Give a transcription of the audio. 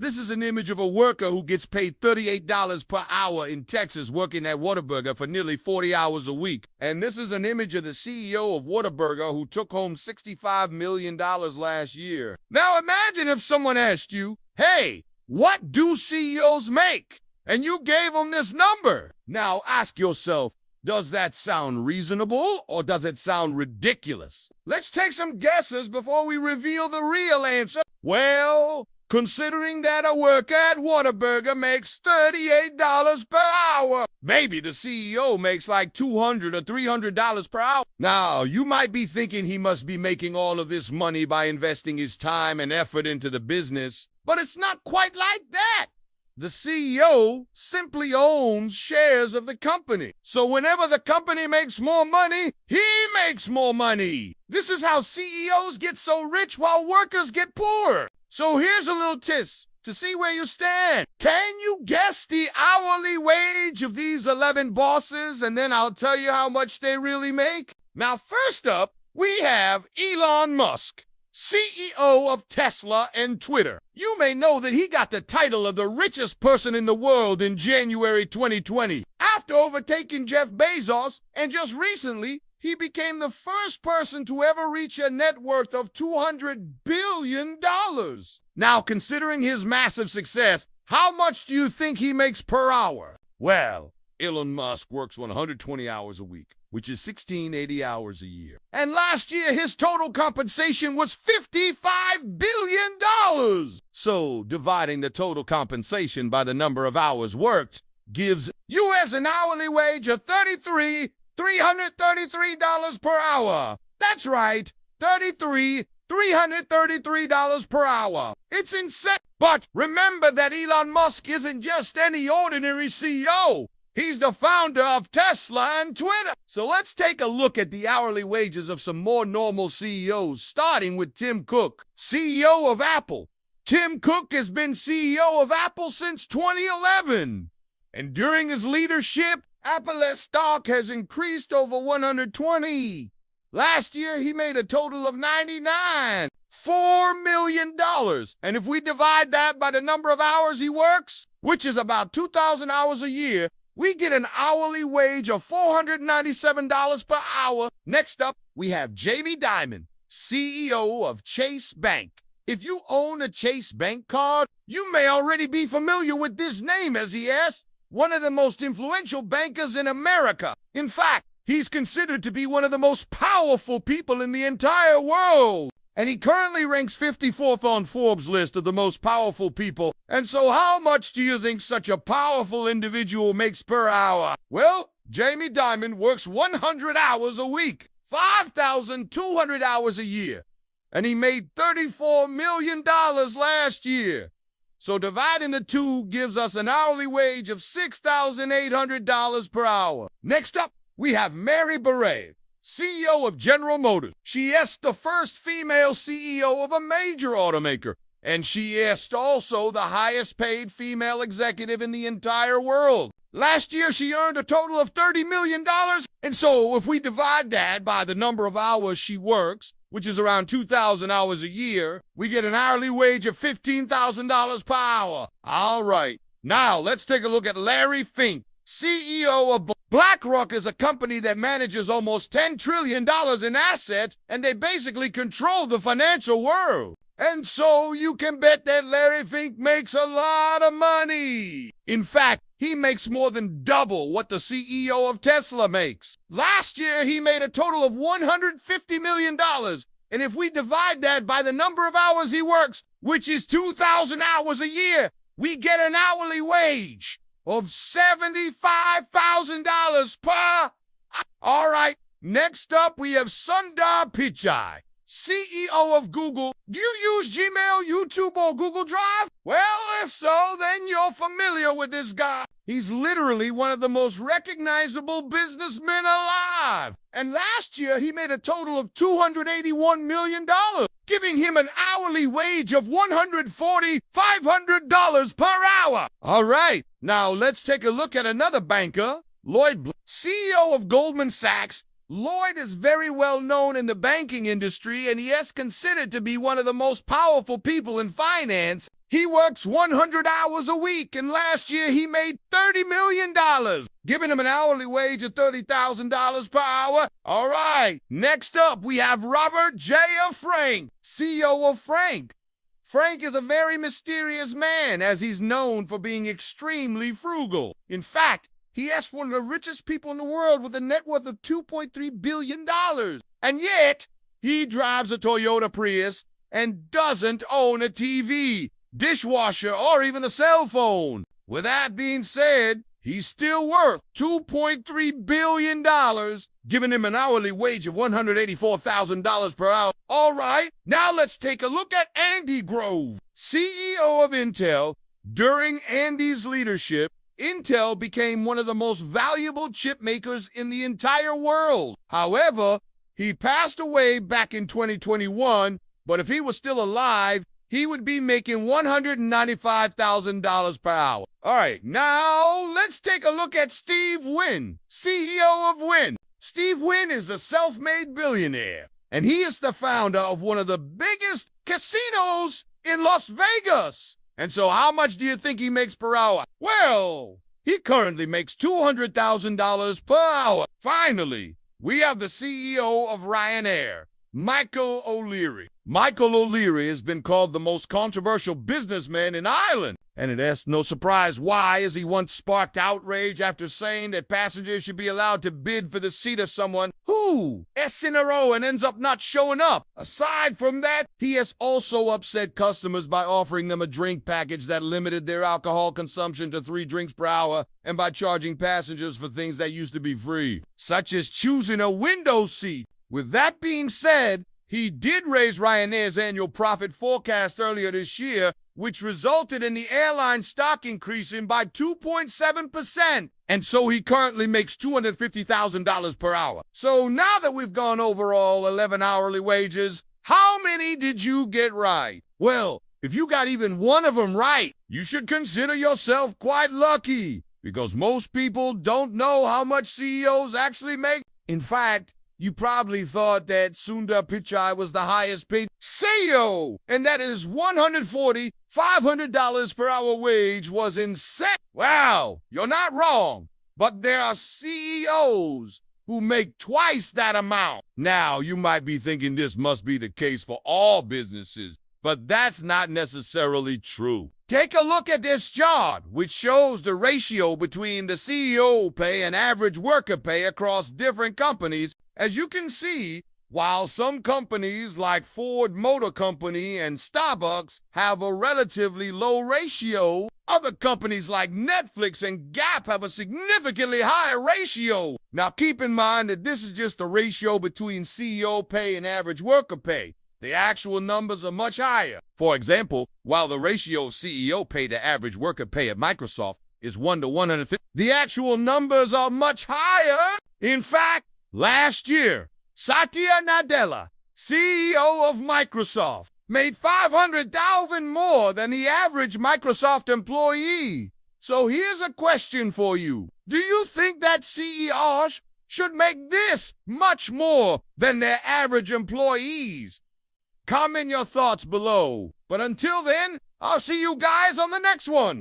This is an image of a worker who gets paid $38 per hour in Texas working at Whataburger for nearly 40 hours a week. And this is an image of the CEO of Whataburger who took home $65 million last year. Now imagine if someone asked you, hey, what do CEOs make? And you gave them this number. Now ask yourself, does that sound reasonable or does it sound ridiculous? Let's take some guesses before we reveal the real answer. Well, considering that a worker at Whataburger makes $38 per hour, maybe the CEO makes like $200 or $300 per hour. Now, you might be thinking he must be making all of this money by investing his time and effort into the business, but it's not quite like that. The CEO simply owns shares of the company. So whenever the company makes more money, he makes more money. This is how CEOs get so rich while workers get poor. So here's a little test to see where you stand. Can you guess the hourly wage of these 11 bosses? And then I'll tell you how much they really make. Now, first up, we have Elon Musk, CEO of Tesla and Twitter. You may know that he got the title of the richest person in the world in January 2020, after overtaking Jeff Bezos, and just recently, he became the first person to ever reach a net worth of $200 billion. Now, considering his massive success, how much do you think he makes per hour? Well, Elon Musk works 120 hours a week, which is 1,680 hours a year. And last year, his total compensation was $55 billion. So, dividing the total compensation by the number of hours worked gives U.S. an hourly wage of $333 per hour. That's right, $333 per hour. It's insane. But remember that Elon Musk isn't just any ordinary CEO. He's the founder of Tesla and Twitter. So let's take a look at the hourly wages of some more normal CEOs, starting with Tim Cook, CEO of Apple. Tim Cook has been CEO of Apple since 2011. And during his leadership, Apple's stock has increased over 120. Last year, he made a total of $4 million. And if we divide that by the number of hours he works, which is about 2,000 hours a year, we get an hourly wage of $497 per hour. Next up, we have Jamie Dimon, CEO of Chase Bank. If you own a Chase Bank card, you may already be familiar with this name, as he is one of the most influential bankers in America. In fact, he's considered to be one of the most powerful people in the entire world. And he currently ranks 54th on Forbes' list of the most powerful people. And so how much do you think such a powerful individual makes per hour? Well, Jamie Dimon works 100 hours a week, 5,200 hours a year. And he made $34 million last year. So dividing the two gives us an hourly wage of $6,800 per hour. Next up, we have Mary Barra, CEO of General Motors. She is the first female CEO of a major automaker. And she is also the highest paid female executive in the entire world. Last year, she earned a total of $30 million. And so if we divide that by the number of hours she works, which is around 2,000 hours a year, we get an hourly wage of $15,000 per hour. All right, now let's take a look at Larry Fink, CEO of BlackRock. Is a company that manages almost $10 trillion in assets, and they basically control the financial world. And so you can bet that Larry Fink makes a lot of money. In fact, he makes more than double what the CEO of Tesla makes. Last year, he made a total of $150 million. And if we divide that by the number of hours he works, which is 2,000 hours a year, we get an hourly wage of $75,000 per. All right, next up, we have Sundar Pichai, CEO of Google. Do you use Gmail, YouTube, or Google Drive? Well, if so, then you're familiar with this guy. He's literally one of the most recognizable businessmen alive. And last year, he made a total of $281 million, giving him an hourly wage of $500 per hour. All right, now let's take a look at another banker, Lloyd, CEO of Goldman Sachs. Lloyd is very well known in the banking industry, and he is considered to be one of the most powerful people in finance. He works 100 hours a week, and last year he made $30 million, giving him an hourly wage of $30,000 per hour. All right, next up, we have Robert J. Frank, CEO of Frank. Frank is a very mysterious man, as he's known for being extremely frugal. In fact, he is one of the richest people in the world with a net worth of $2.3 billion. And yet, he drives a Toyota Prius and doesn't own a TV, dishwasher, or even a cell phone. With that being said, he's still worth $2.3 billion, giving him an hourly wage of $184,000 per hour. All right, now let's take a look at Andy Grove, CEO of Intel. During Andy's leadership, Intel became one of the most valuable chip makers in the entire world. However, he passed away back in 2021, but if he was still alive, he would be making $195,000 per hour. All right, now let's take a look at Steve Wynn, CEO of Wynn. Steve Wynn is a self-made billionaire, and he is the founder of one of the biggest casinos in Las Vegas. And so how much do you think he makes per hour? Well, he currently makes $200,000 per hour. Finally, we have the CEO of Ryanair, Michael O'Leary. Michael O'Leary has been called the most controversial businessman in Ireland, and it is no surprise why, as he once sparked outrage after saying that passengers should be allowed to bid for the seat of someone who is in a row and ends up not showing up. Aside from that, he has also upset customers by offering them a drink package that limited their alcohol consumption to 3 drinks per hour, and by charging passengers for things that used to be free, such as choosing a window seat. With that being said, he did raise Ryanair's annual profit forecast earlier this year, which resulted in the airline stock increasing by 2.7%. And so he currently makes $250,000 per hour. So now that we've gone over all 11 hourly wages, how many did you get right? Well, if you got even one of them right, you should consider yourself quite lucky, because most people don't know how much CEOs actually make. In fact, you probably thought that Sundar Pichai was the highest paid CEO, and that his $500 per hour wage was insane. Wow, you're not wrong, but there are CEOs who make twice that amount. Now, you might be thinking this must be the case for all businesses, but that's not necessarily true. Take a look at this chart, which shows the ratio between the CEO pay and average worker pay across different companies. As you can see, while some companies like Ford Motor Company and Starbucks have a relatively low ratio, other companies like Netflix and Gap have a significantly higher ratio. Now keep in mind that this is just the ratio between CEO pay and average worker pay. The actual numbers are much higher. For example, while the ratio of CEO pay to average worker pay at Microsoft is 1 to 150, the actual numbers are much higher. In fact, last year, Satya Nadella, CEO of Microsoft, made $500,000 more than the average Microsoft employee. So here's a question for you. Do you think that CEOs should make this much more than their average employees? Comment your thoughts below. But until then, I'll see you guys on the next one.